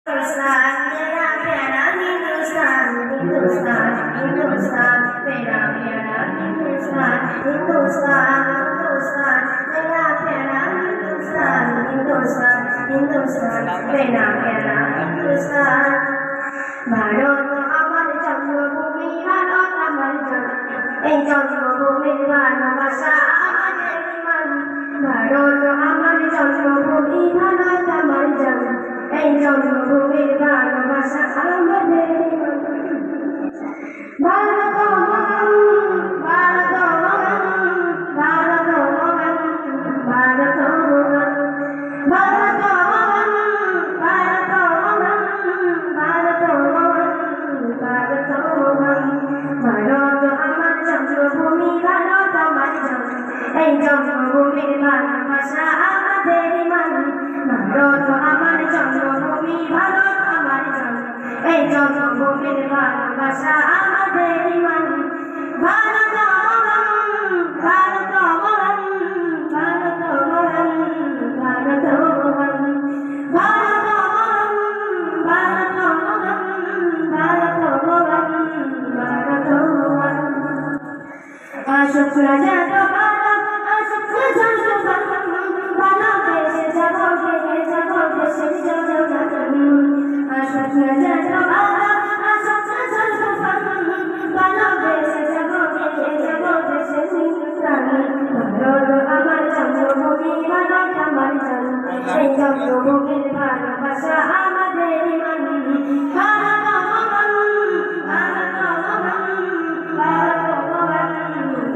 हिंदुस्तान मेरा प्यारा हिंदुस्तान हिंदुस्तान हिंदुस्तान मेरा प्यारा हिंदुस्तान हिंदुस्तान हिंदुस्तान मेरा प्यारा हिंदुस्तान हिंदुस्तान हिंदुस्तान मेरा प्यारा हिंदुस्तान ভারত আমার জন্মভূমি ভারত আমার জন্ম এই জন্মভূমির ভালোবাসা আমাদের ইমান ভারত আমার জন্মভূমি ভারত আমার জন্ম এই জন্মভূমির ভালোবাসা আমাদের ইমান ভারত মহান ভারত মহান ভারত মহান ভারত মহান ভারত মহান ভারত মহান ভারত মহান ভারত মহান ভারত আমার জন্মভূমি ভারত আমার জন্ম এই জন্মভূমির ভালোবাসা আমাদের ইমান ভারত আমার জন্মভূমি ভারত আমার জন্ম এই জন্মভূমির ভালোবাসা আমাদের ইমান ভারত মহান ভারত মহান ভারত মহান ভারত মহান ভারত মহান ভারত মহান ভারত মহান ভারত মহান আসুক রাজা তো ভারত আসুক রাজা তো ভারত ভালোবেসে যাব ফিরে যাব দেশের জগৎ আসুক রাজা তো ভারত আসুক রাজা তো ভারত ভালোবেসে যাব ফিরে যাব দেশের ভারত আমার জন্মভূমি ভারত আমার জন্ম এই জন্মভূমির ভালোবাসা আমাদের ইমান ভারত মহান ভারত মহান ভারত মহান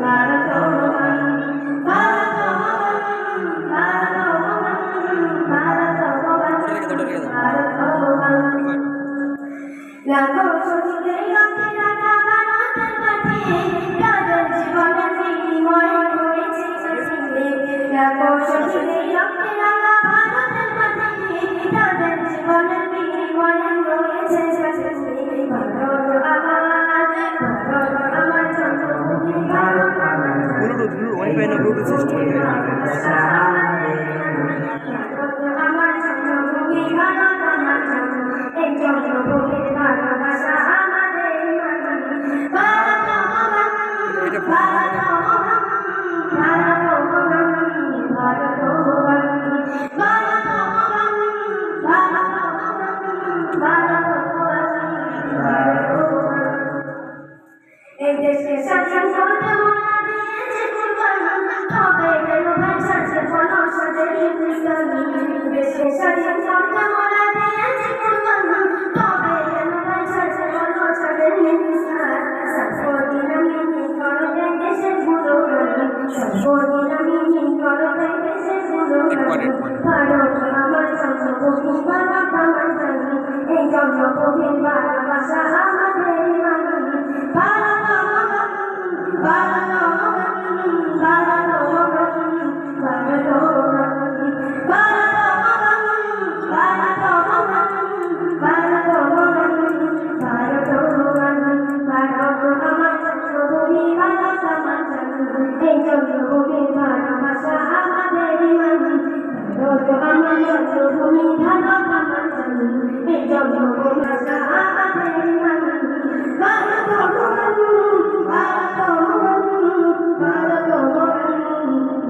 ভারত মহান ভারত মহান ভারত মহান ভারত মহান ভারত মহান লাখো শহীদের রক্তে রাঙা ভারতের মাটিতে তাদের জীবনের বিনিময় হয়েছে কাশীতে লাখো শহীদের রক্তে রাঙা ভারতের মাটিতে তাদের জীবনের বিনিময় হয়েছে কাশীতে ভারত আমার জন্মভূমি ভারত আমার আমার জন্মভূমি ভারত আমার জন্ম এই জন্মভূমির ভালোবাসা আমাদের ভারত মহান ভারত মহান ভারত মহান ভারত মহান ভারত মহান ভারত মহান ভারত মহান ভারত মহান এই দেশকে স্বাধীন করতে মোরা দিয়েছে কুরবান তবে কেন ভাষাছে বলো সাদের ইসলামী দেশকে স্বাধীন করতে মোরা দিয়েছে কুরবান তবে কেন ভাষাছে বলো সাদের ইসলাম সর্বদিন আমি করো দেশের গুণগান সর্বদিন আমি করো দেশের গুণগান ভারত আমার জন্মভূমি ভারত আমার জন্ম এই জন্মভূমির ভালোবাসা আমাদের ইমান ভারত মহান ভারত মহান ভারত মহান ভারত মহান ভারত মহান ভারত মহান ভারত মহান ভারত মহান ভারত আমার জন্মভূমি ভারত আমার জন্ম এই জন্মভূমির ভালোবাসা আমাদের ইমান ভারত আমার জন্মভূমি ভারত আমার জন্ম এই জন্মভূমির ভালোবাসা আমাদের ইমান ভারত মহান ভারত মহান ভারত মহান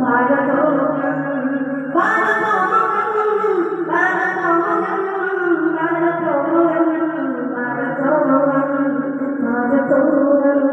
ভারত মহান ভারত মহান ভারত মহান ভারত মহান ভারত মহান ভারত মহান